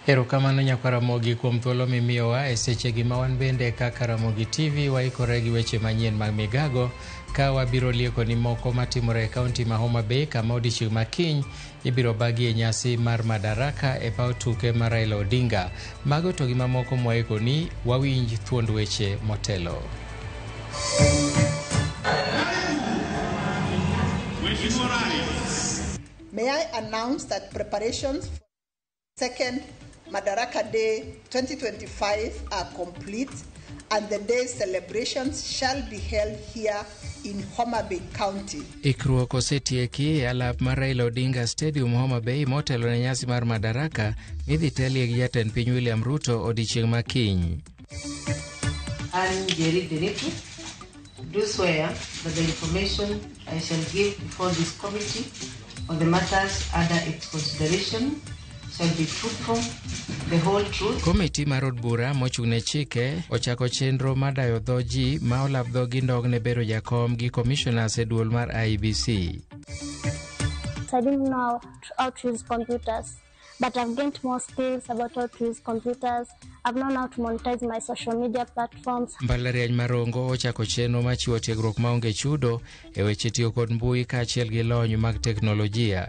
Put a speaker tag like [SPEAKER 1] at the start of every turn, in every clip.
[SPEAKER 1] Erokamano Nyakaramogi kuom thuolo mimiyowa e sechegi ma wan bende kaka Ramogi TV waikore gi weche manyien mag migago ka wabiro lieko ni moko matimore e kaunti ma Homa Bay kama odiechieng' ma kiny ibiro bagi e nyasi mar Madaraka e paw tuke mar Raila Odinga. Mago to gi mamoko mwaiko ni wawinj thuond weche motelo.
[SPEAKER 2] May I announce that preparations for second Madaraka Day 2025 are complete and the day's celebrations shall be held here in Homa Bay County.
[SPEAKER 1] Ikruok osetieki e alap mar Raila Odinga Stadium Homa Bay motelo ne nyasi mar Madaraka midhi telie gi jatend piny William Ruto odiechieng' ma kiny.
[SPEAKER 3] I'm Jerry Denitu. Do swear that the information I shall give before this committee on the matters under its consideration shall be truthful, the whole truth.
[SPEAKER 1] Komiti mar od bura mochung'ne chike ochako chenro madayo dho ji ma olap dho gi ndogne bero jakom gi commissioners e duol mar IEBC.
[SPEAKER 4] I didn't know how to use computers, but I've gained more skills about how to use computers. I've known how to monetize my social media platforms.
[SPEAKER 1] Mbalariany Marongo ochako chenro machiwo tiegruok maonge chudo e weche tiyo kod mbui kaachiel gi lony mag teknolojia.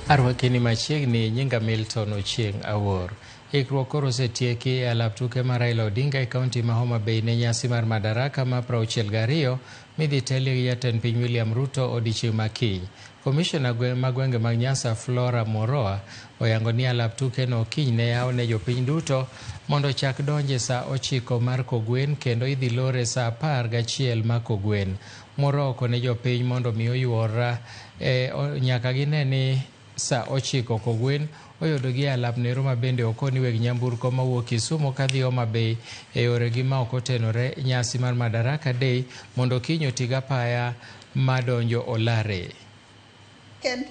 [SPEAKER 1] Arwakeni machiegni nyinga Milton Ochieng' Awor. Ikruok koro osetieki e alap tuke mar Raila Odinga e kaunti ma Homa Bay ne nyasi mar Madaraka ma 62 midhi telie gi jatend piny William Ruto odiechieng' ma kiny. Komishona mag gwenge mag Nyanza Flora Moroa oyango ni alap tuke no kiny ne yaw ne jopiny duto mondo chak donje sa 9 mar Kogwen kendo idhi lore sa 11 mar Kogwen. Moroa okone jopiny mondo mi oyuora nyaka gine ni sa 9 Kogwen oyudo gi alap nero ma bende okoni weg nyamburko mawuok Kisumu kadhi Homa Bay e yore gi ma ok otenore nyasi mar Madaraka Day mondo kiny otiga paya madonjo olare.
[SPEAKER 2] Second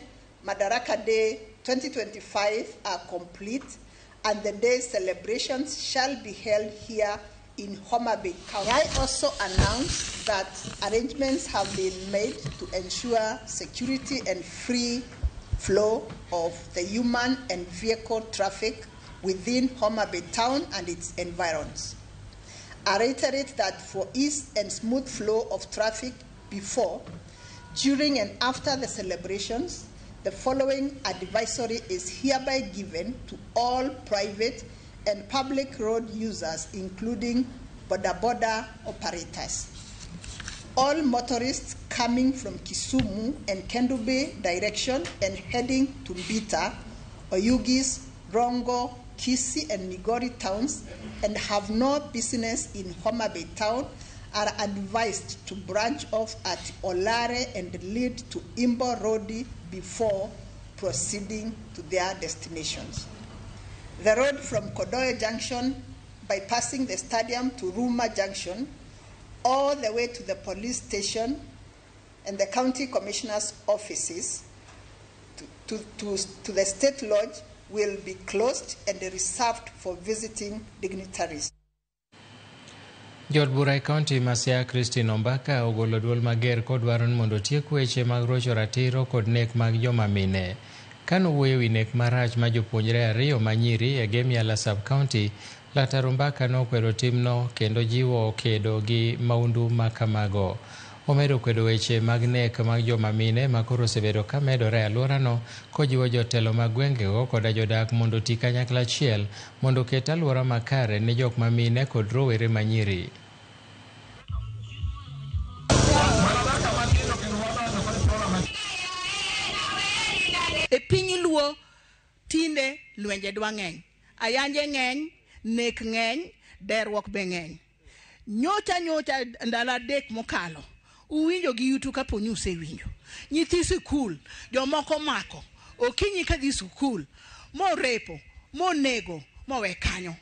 [SPEAKER 2] Madaraka Day 2025 are complete and the day's celebrations shall be held here in Homa Bay County. I also announce that arrangements have been made to ensure security and free flow of the human and vehicle traffic within Homa Bay town and its environs. I reiterate that for ease and smooth flow of traffic before, during and after the celebrations, the following advisory is hereby given to all private and public road users, including boda operators. All motorists coming from Kisumu and Kendu Bay direction and heading to Mbita, Oyugis, Rongo, Kisii and Migori towns and have no business in Homa Bay town are advised to branch off at Olare and lead to Imbo Road before proceeding to their destinations. The road from Kodoyo Junction bypassing the stadium to Ruma Junction all the way to the police station and the county commissioner's offices to the state lodge will be closed and reserved for visiting dignitaries.
[SPEAKER 1] Jod bura e kaunti ma Siaya Christine Ombaka ogolo duol mager kodwaro ni mondo tiek weche mag rocho ratiro kod nek mag joma mine. Kano wuoyo wi nek marach ma jopuonjre 2 manyiri e Gemiala sub-county, Laktar Ombaka nokwero timno kendo jiwo kedo gi maundu makamago. Omedo kwedo weche mag nek mag joma mine ma koro osebedo ka medore e alworano kojiwo jotelo mag gwengego koda jodak mondo ti kanyakla achiel mondo oket alwora makare ne jok ma mine kod rowere manyiri.
[SPEAKER 5] E piny luo tinde lwenje dwa ng'eny, ayanje ng'eny, nek ng'eny, derruok be ng'eny. Nyocha ndalo 3 mokalo uwinjo gi yutu kapo ni usewinjo nyithi sikul jomoko mako okinyi kadhi sikul morepo monego mowe kanyo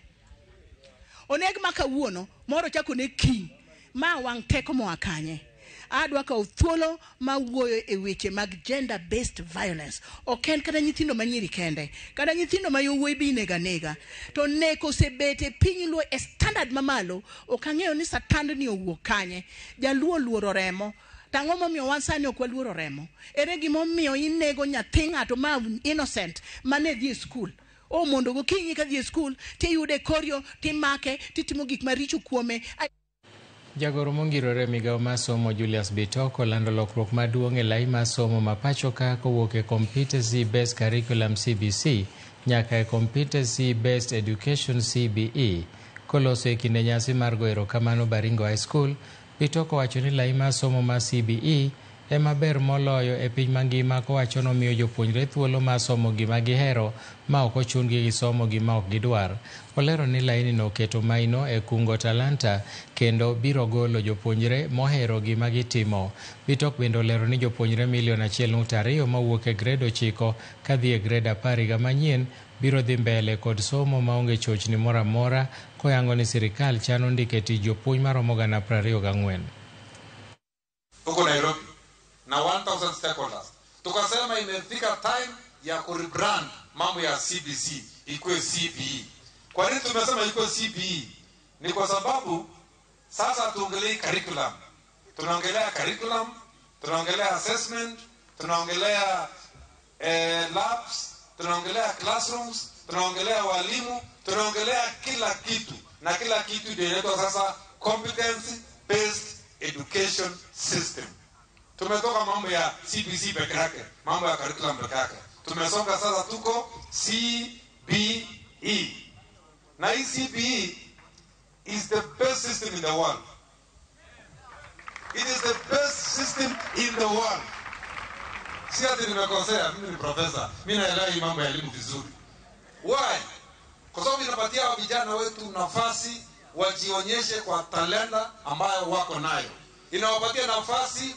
[SPEAKER 5] oneg makawuono moro chako ne kiny ma wang' teko moa kanye. Adwa ka thuolo ma wuoyo e weche mag gender based violence oken kada nyithindo manyiri kende kada nyithindo ma yowuoyi bi nega to neko sebete piny luo e standard mamalo okang'eyo ni satand ni owuok kanye jaluo luoro remo Tango momiyo wan sani ok waluoro remo. Ere gimomiyo inego nyathi ng'ato ma innocent mane dhi e skul. O mondo gokinyi ka dhi e skul tiyude koryo timake titimo gik maricho kuome.
[SPEAKER 1] Jagoro mongirore migawo mar somo Julius Bitoko olando lokruok maduong' e lai mar somo ma pacho ka kowuok e Competency Based Curriculum CBC nyaka e Competency Based Education CBE. Koloso e kinde nyasi mar goyo erokamano Baringo High School, Bitoko wacho ni lai mar somo mar CBE ema ber moloyo e piny mangima, kowacho no miyo jopuonjre thuolo mar somo gima gihero ma ok ochungi gi somo gima ok gidwar. Olero ni laini no keto maino e kungo talanta kendo biro golo jopuonjre mohero gima gitimo. Bitok bende olero ni jopuonjre 1.2 mawuok e grade 9 kadhi e grade 10 higa manyien biro dhi mbele kod somo maonge chochni moro amora, koyango ni sirikal chano ndike tich jopuonj maromo 24,000.
[SPEAKER 6] Huko Nairobi na 1000 stakeholders tukasema imefika time ya kurebrand mambo ya CBC ikuwe CBE. Kwa nini tumesema ikuwe CBE? Ni kwa sababu sasa tuongelee curriculum. Tunaongelea curriculum, tunaongelea assessment, tunaongelea labs, tunaongelea classrooms, tunaongelea walimu, tunaongelea kila kitu, na kila kitu ndio inaitwa sasa competence based education system. Tumetoka mambo ya CBC peke yake, mambo ya curriculum peke yake. Tumesonga sasa tuko CBE. Na hii CBE is the best system in the world. It is the best system in the world. Si ati nimekosea, mimi ni profesa. Mimi naelewa hii mambo ya elimu vizuri. Why? Kwa sababu inapatia vijana wetu nafasi wajionyeshe kwa talenta ambayo wako nayo. Inawapatia nafasi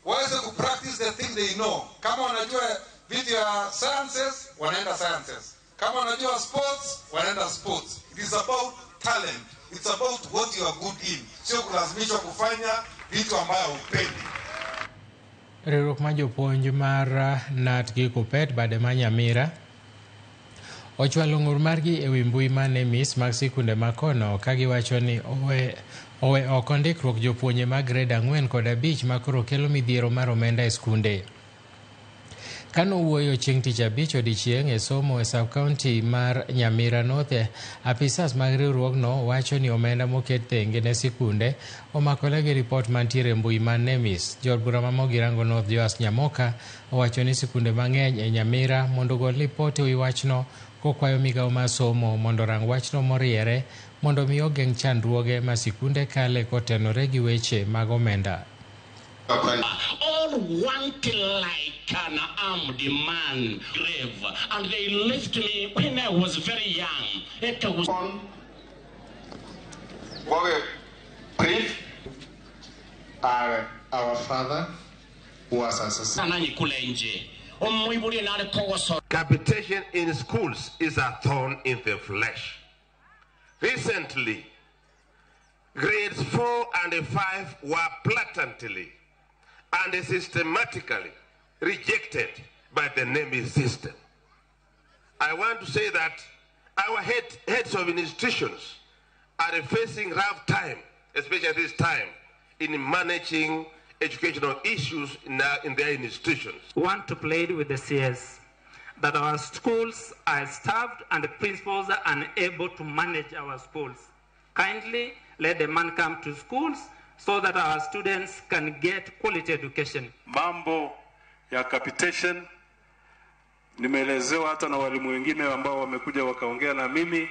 [SPEAKER 6] waweze ku practice the thing they know. Kama wanajua vitu ya sciences, wanaenda sciences. Kama wanajua sports, wanaenda sports. It is about talent. It's about what you are good in. Sio kulazimishwa kufanya vitu ambayo upendi.
[SPEAKER 1] Riwruok mar jopuonj mar NAT gi KUPPET bade ma Nyamira ochwalo ng'ur margi e wi mbui mar NEMIS mag sikunde makono, ka giwacho ni owe oko ndikruok jopuonje mag grade 4 kod 5 ma koro kelo midhiero mar omenda e skunde. Kano wuoyo chieng' tich abich odiechieng' e somo e sub-county mar Nyamira North, apisas mag riwruogno wacho ni omenda moket thenge ne sikunde omakore gi ripot mantiere mbui mar NEMIS. Jod bura ma Mogirango North Joas Nyamoka owacho ni sikunde mang'eny e Nyamira mondo gol ripot e wi wachno, kokwayo migawo mar somo mondo rang wachno moriere mondo mi ogeng' chandruoge ma sikunde kale kotenore gi weche mag omenda.
[SPEAKER 7] All want like an armed man grave, and they left me when I was very young. It was
[SPEAKER 8] brief our father who was assassinated.
[SPEAKER 9] Capitation in schools is a thorn in the flesh. Recently, grades 4 and 5 were blatantly and systematically rejected by the NEMIS system. I want to say that our heads of institutions are facing rough time, especially at this time, in managing educational issues in their institutions.
[SPEAKER 10] We want to plead with the CS that our schools are staffed and the principals are unable to manage our schools. Kindly let the man come to schools so that our students can get quality education.
[SPEAKER 11] Mambo ya capitation nimeelezewa hata na walimu wengine ambao wamekuja wakaongea na mimi.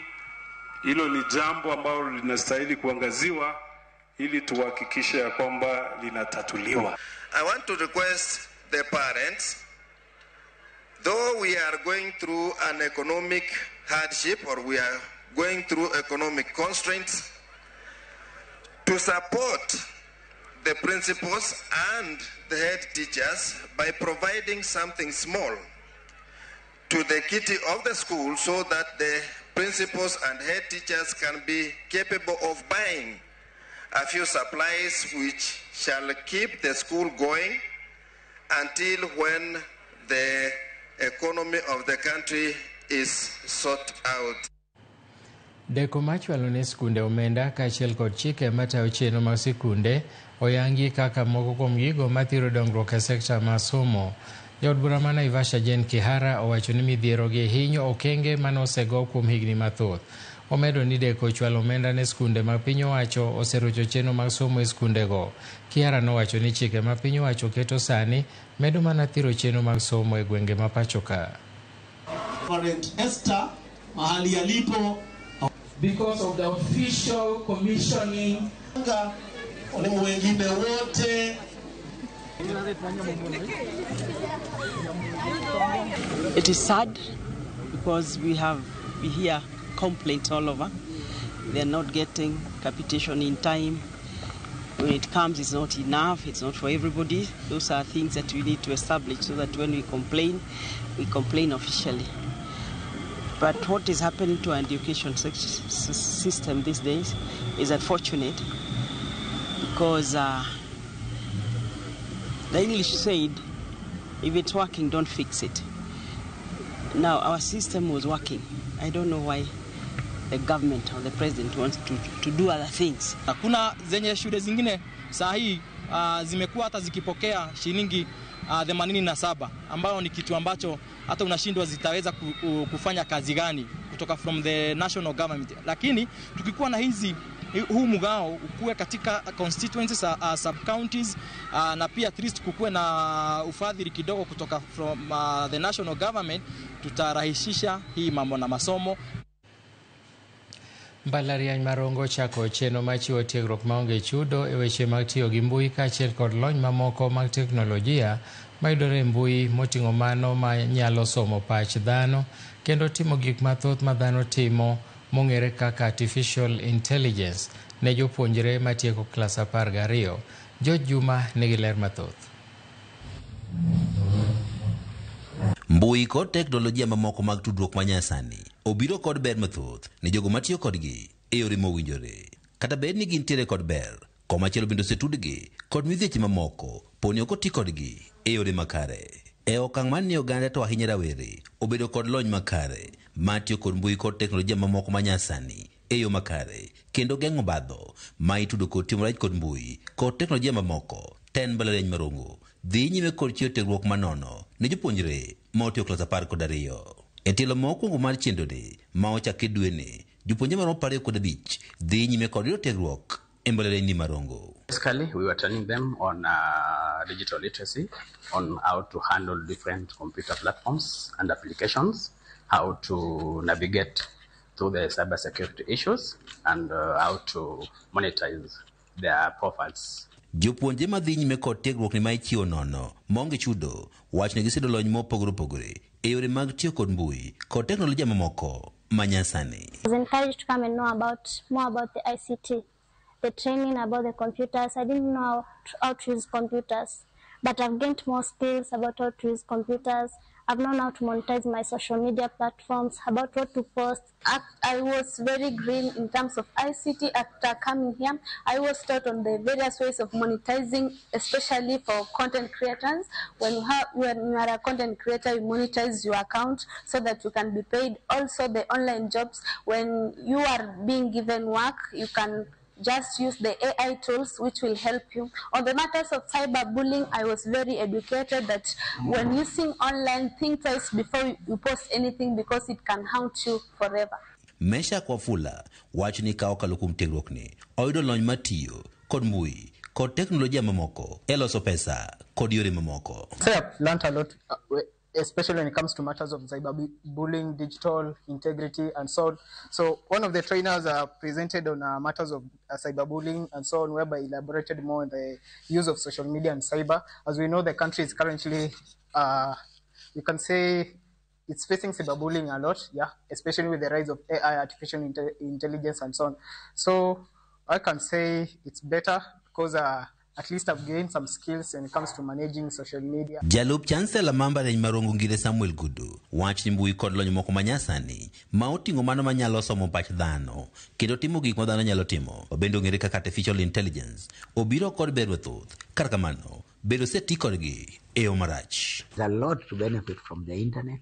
[SPEAKER 11] Hilo ni jambo ambalo linastahili kuangaziwa ili tuhakikishe ya kwamba linatatuliwa.
[SPEAKER 12] I want to request the parents, though we are going through an economic hardship or we are going through economic constraints, to support the principals and the head teachers by providing something small to the kitty of the school so that the principals and head teachers can be capable of buying a few supplies which shall keep the school going until when the economy of the country is sorted out.
[SPEAKER 1] Deko machwalo ne skunde omenda kaachiel kod chike matayo chenro mag sikunde oyangi kaka moko kuom gigo mathiro dongruok e sekta mar somo. Jaod bura ma Naivasha Jane Kihara owacho ni midhiero gi hinyo okenge manosego kuom higni mathoth. Omedo ni deko chwalo omenda ne skunde mag piny owacho oserocho chenro mag somo e skundego. Kihara nowacho ni chike ma piny owacho keto sani medo mana thiro chenro mag somo e gwenge ma pachoka.
[SPEAKER 13] Esther mahali alipo
[SPEAKER 14] because of the official commissioning
[SPEAKER 13] walimu wengine wote.
[SPEAKER 15] It is sad because we hear complaints all over. They are not getting capitation in time. When it comes, it's not enough. It's not for everybody. Those are things that we need to establish so that when we complain officially. But what is happening to our education system these days is unfortunate because the English said, if it's working, don't fix it. Now, our system was working. I don't know why the government or the president wants to do other things.
[SPEAKER 16] Kuna zenye shule zingine saa hii zimekuwa hata zikipokea shilingi 87 ambayo ni kitu ambacho hata unashindwa zitaweza kufanya kazi gani kutoka from the national government. Lakini tukikuwa na huu mgao ukue katika constituencies sub counties na pia at least kukue na ufadhili kidogo kutoka from the national government, tutarahisisha hii mambo na masomo.
[SPEAKER 1] Mbalariany Marongo chako chenro machiwo tiegruok maonge chudo e weche mag tiyo gi mbui kaachiel kod lony mamoko mag teknolojia mayudore e mbui moting'o mano ma nyalo somo pach dhano kendo timo gik mathoth ma dhano timo mong'ere kaka artificial intelligence ne jopuonjre matieko klas 12. George Juma nigi ler mathoth.
[SPEAKER 17] Mbui kod teknolojia mamoko mag tudruok manyasani obiro kod ber mathoth ne jogo matiyo kodgi e yore mowinjore. Kata bed ni gintiere kod ber, komachielo bende osetudgi kod midhieche mamoko poni ok oti kodgi e yore makare. E okang' man ni oganda to ahinya rawere obedo kod lony makare matiyo kod mbui kod teknolojia mamoko manyasani e yo makare kendo geng'o badho ma itudo kod timo rach kod mbui kod teknolojia mamoko. Ten Mbalariany Marongo dhi nyime kod chiwo tiegruok manono ne jopuonjre ma otiyo klas 12. E tielo mokwongo mar chendoni ma ochaki dweni, jopuonjre maromo 25 dhi nyime kod yudo tiegruok e Mbalariany Marongo.
[SPEAKER 18] Basically, we were training them on digital literacy, on how to handle different computer platforms and applications, how to navigate through the cybersecurity issues, and how to monetize their profiles.
[SPEAKER 17] Jopuonjre madhi nyime kod tiegruok ni ma ichiwo nono maonge chudo wach ne gisedo lony mopogore opogore e yore mag tiyo kod mbui kod teknolojia mamoko manyasani.
[SPEAKER 4] I was encouraged to come and know more about the ICT, the training about the computers. I didn't know how to use computers, but I've gained more skills about how to use computers. I've known how to monetize my social media platforms, about what to post. I was very green in terms of ICT after coming here. I was taught on the various ways of monetizing, especially for content creators. When you are a content creator, you monetize your account so that you can be paid. Also, the online jobs, when you are being given work, you can just use the AI tools which will help you. On the matters of cyberbullying, I was very educated that when using online, think twice before you post anything because it can haunt you forever.
[SPEAKER 17] Mesha Kwafula wach ni kao kalukum tiegruok ni oyudo lony matiyo kod mbui kod teknolojia mamoko e loso pesa kod yore mamoko.
[SPEAKER 19] So I've learned a lot, especially when it comes to matters of cyberbullying, digital integrity, and so on. So one of the trainers presented on matters of cyberbullying and so on, whereby elaborated more on the use of social media and cyber. As we know, the country is currently, you can say, it's facing cyberbullying a lot, especially with the rise of AI, artificial intelligence, and so on. So I can say it's better because at least I've gained some skills when it comes to managing social media.
[SPEAKER 17] Jalup Chancellor Mbalariany Marongo Ngire Samuel Gudu wach ni mbui kod lony moko manyasani ma oting'o mano manyalo somo pach dhano kendo timo gik ma dhano nyalo timo obendo ng'ere kaka artificial intelligence obiro kod ber mathoth kar kamano bedo seti kodgi e yo marach.
[SPEAKER 20] There's a lot to benefit from the internet,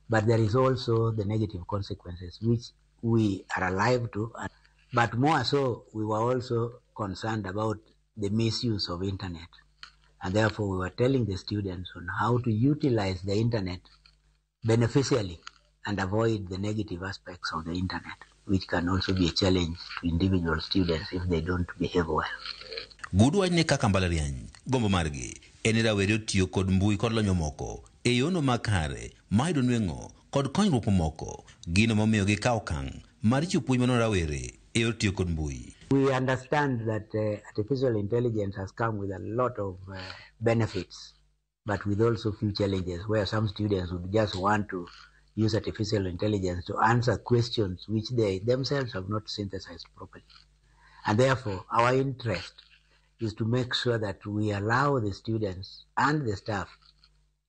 [SPEAKER 20] but there is also the negative consequences which we are alive to. But more so, we were also concerned about the misuse of internet. And therefore, we were telling the students on how to utilize the internet beneficially and avoid the negative aspects of the internet, which can also be a challenge to individual students if they don't behave well.
[SPEAKER 17] Gudu wachne kaka mbalariany, gombo margi, eni rawere tiyo kod mbui kod lonyo moko, e yono makare, maido nwengo, kod konyruok moko, gino momiyo gi kao kang, mar chiwo puonj mano rawere, e yor tiyo kod mbui.
[SPEAKER 20] We understand that artificial intelligence has come with a lot of benefits, but with also few challenges where some students would just want to use artificial intelligence to answer questions which they themselves have not synthesized properly. And therefore, our interest is to make sure that we allow the students and the staff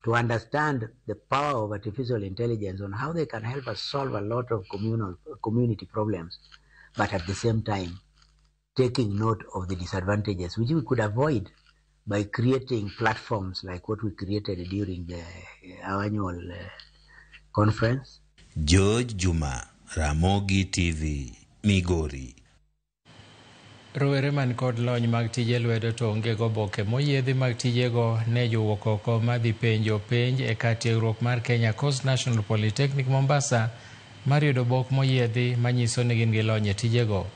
[SPEAKER 20] to understand the power of artificial intelligence on how they can help us solve a lot of community problems, but at the same time, taking note of the disadvantages which we could avoid by creating platforms like what we created during our annual conference.
[SPEAKER 17] George Juma, Ramogi TV, Migori.
[SPEAKER 1] Rowere man kod lony mag tije lwedo to onge go boke moyiedhi mag tijego ne jowuok oko madhi penjo penj e kar tiegruok mar Kenya Coast National Polytechnic Mombasa mar yudo bok moyiedhi manyiso ni gin gi lony e tijego.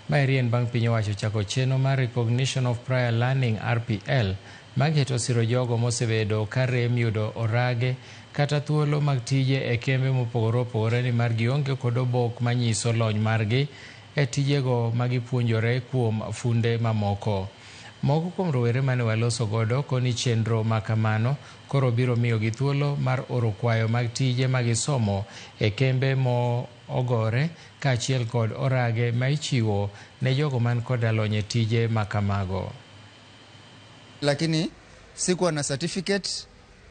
[SPEAKER 1] Mairien bang' piny owacho chako chenro mar Recognition of Prior Learning RPL mageto siro jogo mosebedo ka rem yudo orage kata thuolo mag tije e kembe mopogore opogore ni mar gionge kod obok manyiso lony margi e tijego magipuonjore kuom funde mamoko. Moko kuom rowere mane waloso godo koni chenro makamano koro biro miyo gi thuolo mar oro kwayo mag tije magisomo e kembe mo ogore kaachiel kod orage ma ichiwo ne jogo man kod lony e tije makamago.
[SPEAKER 21] Lakini sikuwa na certificate,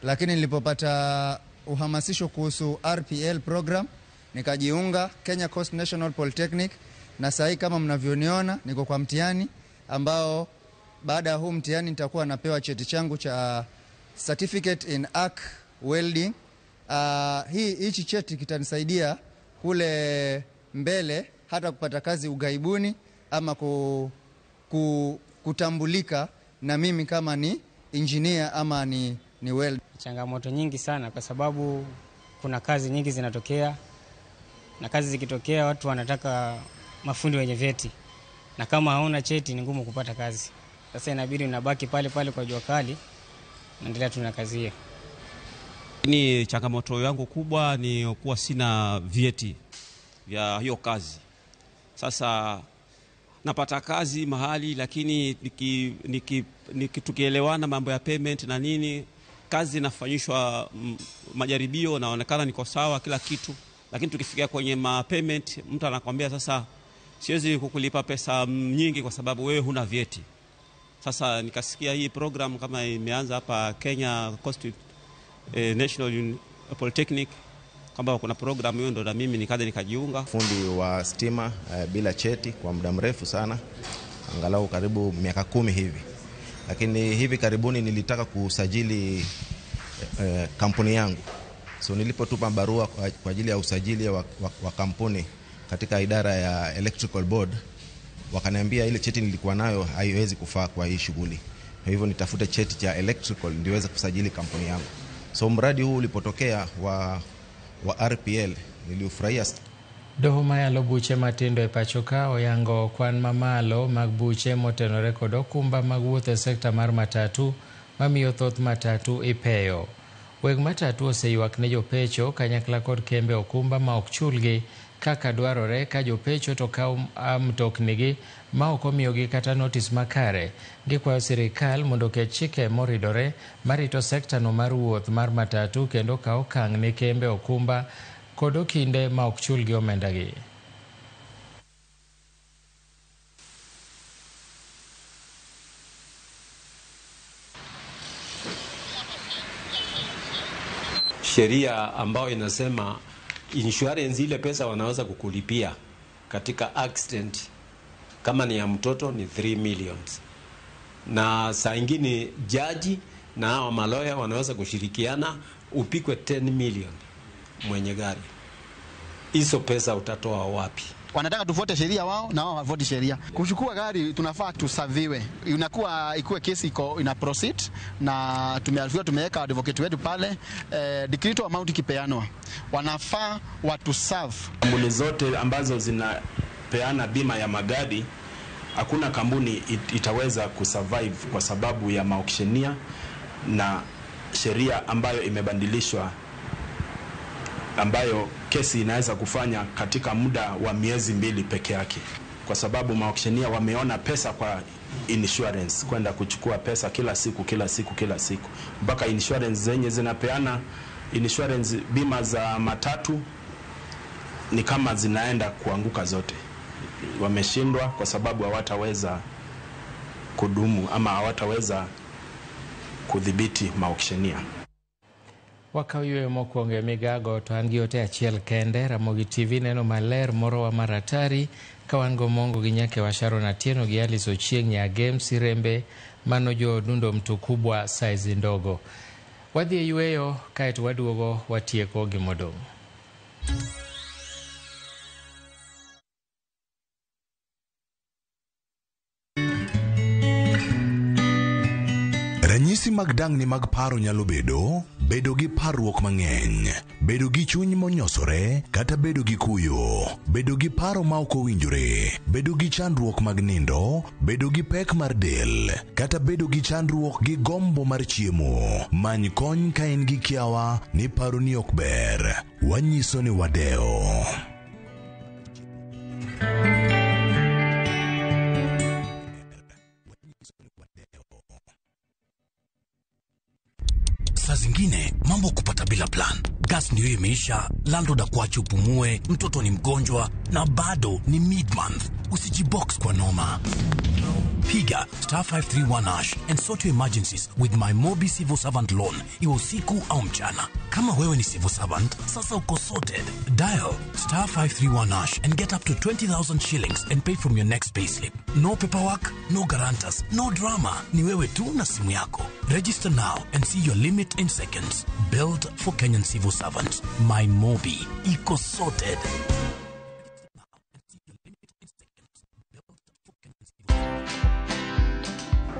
[SPEAKER 21] lakini nilipopata uhamasisho kuhusu RPL program nikajiunga Kenya Coast National Polytechnic, na sahi kama mnavyoniona niko kwa mtihani ambao baada ya huu mtihani nitakuwa napewa cheti changu cha certificate in arc welding. Hichi cheti kitanisaidia kule mbele hata kupata kazi ugaibuni ama kutambulika na mimi kama ni engineer ama ni weld.
[SPEAKER 22] Changamoto nyingi sana kwa sababu kuna kazi nyingi zinatokea, na kazi zikitokea watu wanataka mafundi wenye vyeti, na kama hauna cheti ni ngumu kupata kazi. Sasa inabidi unabaki pale pale kwa jua kali, naendelea tu na kazi hiyo.
[SPEAKER 23] Ni changamoto yangu kubwa ni kuwa sina vyeti vya hiyo kazi. Sasa napata kazi mahali, lakini tukielewana mambo ya payment na nini, kazi inafanyishwa majaribio, naonekana niko sawa kila kitu, lakini tukifikia kwenye payment mtu anakuambia sasa siwezi kukulipa pesa nyingi kwa sababu wewe huna vyeti. Sasa nikasikia hii program kama imeanza hapa Kenya Coast National Polytechnic, kwamba kuna program hiyo, ndo na mimi nikaja nikajiunga.
[SPEAKER 24] Fundi wa stima bila cheti kwa muda mrefu sana, angalau karibu miaka 10 hivi. Lakini hivi karibuni nilitaka kusajili kampuni yangu. So nilipotupa barua kwa ajili ya usajili wa kampuni katika idara ya Electrical Board, wakaniambia ile cheti nilikuwa nayo haiwezi kufaa kwa hii shughuli. Kwa hivyo nitafute cheti cha electrical ndiweze kusajili kampuni yangu. So mradi huu ulipotokea wa RPL niliufurahia.
[SPEAKER 1] Doho mayalo buche matindo e pachoka oyango kwan mamalo mag buche motenore kod okumba mag wuoth e sekta mar matatu mamiyo thoth matatu ipeyo. Weg matatu oseywak ne jopecho kanyakla kod kembe okumba ma ok chulgi kaka dwarore, ka jopecho to kaw mtoknigi ma ok omiyogi kata notis makare. Gikwayo sirikal mondo ket chike moridore marito sekta no mar wuoth mar matatu kendo kaw okang' ne kembe okumba kod okinde ma ok chulgi omendagi.
[SPEAKER 25] Sheria ambayo inasema insurance ile pesa wanaweza kukulipia katika accident kama ni ya mtoto ni 3 million. Na saa ingine jaji na hao maloya wanaweza kushirikiana upikwe 10 million mwenye gari. hizo pesa utatoa wapi?
[SPEAKER 2] Wanataka tufuate sheria wao na wao wafuate sheria. Kuchukua gari tunafaa tusaviwe. Ikuwe kesi ina proceed na tumeweka advocate wetu pale, decreto amount ikipeanwa. Wanafaa watu serve.
[SPEAKER 3] Kampuni zote ambazo zinapeana bima ya magari, hakuna kampuni itaweza kusurvive kwa sababu ya mauctioneer na sheria ambayo imebadilishwa, ambayo kesi inaweza kufanya katika muda wa miezi 2 peke yake, kwa sababu mauctioneer wameona pesa kwa insurance, kwenda kuchukua pesa kila siku mpaka insurance zenye zinapeana insurance bima za matatu ni kama zinaenda kuanguka zote. Wameshindwa kwa sababu hawataweza kudumu ama hawataweza kudhibiti mauctioneer.
[SPEAKER 1] Wakawiywe mokwongo migago to an gi ote achiel kende. Ramogi TV neno maler moro wa maratari kawango mongo gi nyake wa Sharon Atieno gi Alice Ochieng Nyagem Sirembe mano jo dundo mtu kubwa size ndogo. Wadhi yueyo kaeto waduogo watieko gimodong'.
[SPEAKER 5] Ranyisi mag dang'ni mag paro nyalo bedo gi parruok mang'eny, bedo gi chuny monyosore kata bedo gi kuyo, bedo gi paro ma ok owinjore, bedo gi chandruok mag nindo, bedo gi pek mar del kata bedo gi chandruok gi gombo mar chiemo. Many kony ka in gi kiawa ni paro ni ok ber. Wanyiso ni wadeo.
[SPEAKER 6] Saa zingine mambo kupata bila plan. Gas ndio imeisha, landlord akuache upumue, mtoto ni mgonjwa na bado ni mid-month. Usijibox kwa noma. Piga *531# and sort your emergencies with my Mobi Civil Servant Loan, iwe usiku au mchana. Kama wewe ni civil servant, sasa uko sorted. Dial *531# and get up to 20,000 shillings and pay from your next payslip. No paperwork, no guarantors, no drama. Ni wewe tu na simu yako. Register now and see your limit in seconds. Built for Kenyan civil servants. My Mobi. Iko sorted.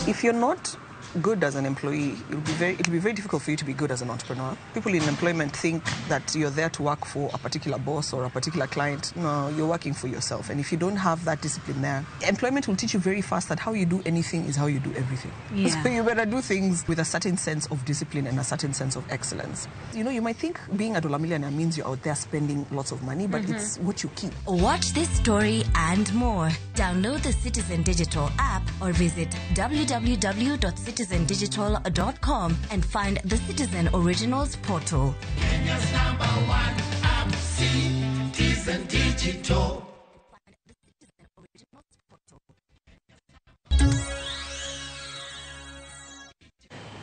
[SPEAKER 7] If you're not good as an employee, it'll be very difficult for you to be good as an entrepreneur. People in employment think that you're there to work for a particular boss or a particular client. No, you're working for yourself. And if you don't have that discipline there, employment will teach you very fast that how you do anything is how you do everything.
[SPEAKER 26] Yeah.
[SPEAKER 7] So you better do things with a certain sense of discipline and a certain sense of excellence. You know, you might think being a dollar millionaire means you're out there spending lots of money, but it's what you keep.
[SPEAKER 26] Watch this story and more. Download the Citizen Digital app or visit www.citizendigital.com and find the Citizen Originals portal.
[SPEAKER 27] Kenya's #1 app, Citizen Digital.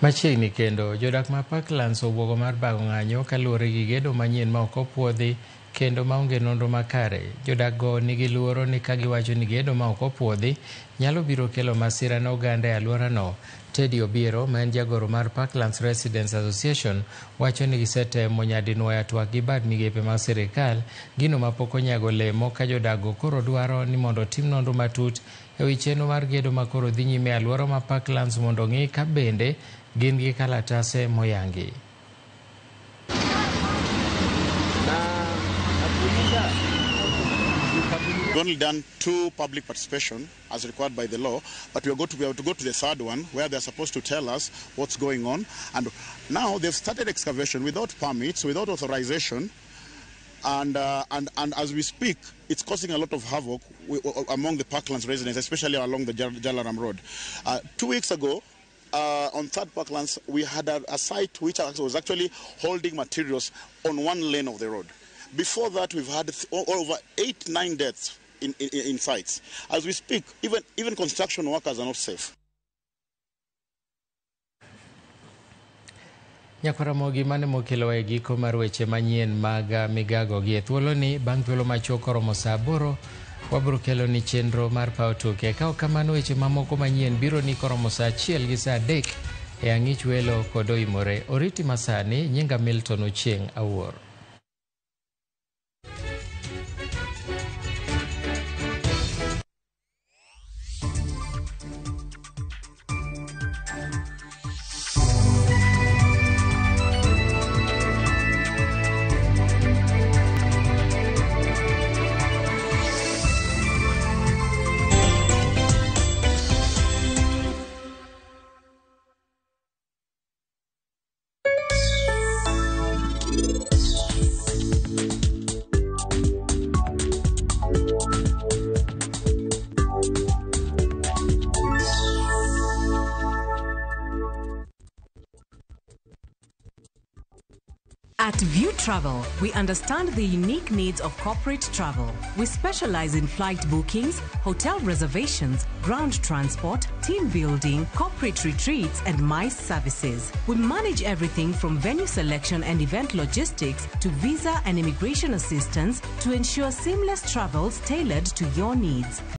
[SPEAKER 1] Machiegni kendo jodak ma Parklands obwogo mar bago ng'anyo kaluwore gi gedo manyien ma ok opuodhi kendo maonge nonro makare. Jodak go nigi luoro ni ka giwacho ni gedo ma ok opuodhi nyalo biro kelo masira ne oganda e alworano. Teddy Obiero, ma en jagoro mar Parklands Residents Association, wacho ni gisetemo nyadinwoya twak gi bad migepe mag sirikal, gino mapok onyago olemo ka jodak go koro dwaro ni mondo tim nonro matut e wi chenro mar gedo ma koro dhi nyime e alwora ma Parklands mondo ng'i ka bende gin gi kalatase moyangi.
[SPEAKER 28] We've only done 2 public participation as required by the law, but we are going to be able to go to the 3rd one where they're supposed to tell us what's going on. And now they've started excavation without permits, without authorization, and as we speak, it's causing a lot of havoc among the Parklands residents, especially along the Jalaram Road. 2 weeks ago, on 3rd Parklands, we had a site which was actually holding materials on one lane of the road. Before that, we've had over 8-9 deaths in sites. As we speak, even construction workers are not safe.
[SPEAKER 1] Nyakaramogi mane mokelo e giko mar weche manyien mag migago gi thuolo ni bang' thuolo machuok oromo saa 8 wabiro kelo ni chenro mar paw tuke. Ka kamano weche mamoko manyien biro ni koromo saa 1 gi saa 3 e ang'ich welo kod oimore. Oriti masani nyinga Milton Ochieng Awuor.
[SPEAKER 8] At View Travel, we understand the unique needs of corporate travel. We specialize in flight bookings, hotel reservations, ground transport, team building, corporate retreats, and MICE services. We manage everything from venue selection and event logistics to visa and immigration assistance to ensure seamless travels tailored to your needs.